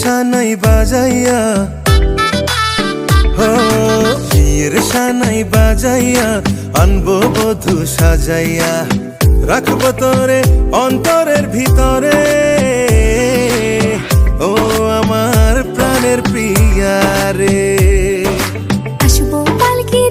সানাই বাজাইয়া, বিয়ের সানাই বাজাইয়া আনবো বধূ সাজাইয়া, রাখবো তোরে অন্তরের ভিতরে, ও আমার প্রাণের প্রিয়া রে। আসবো পালকি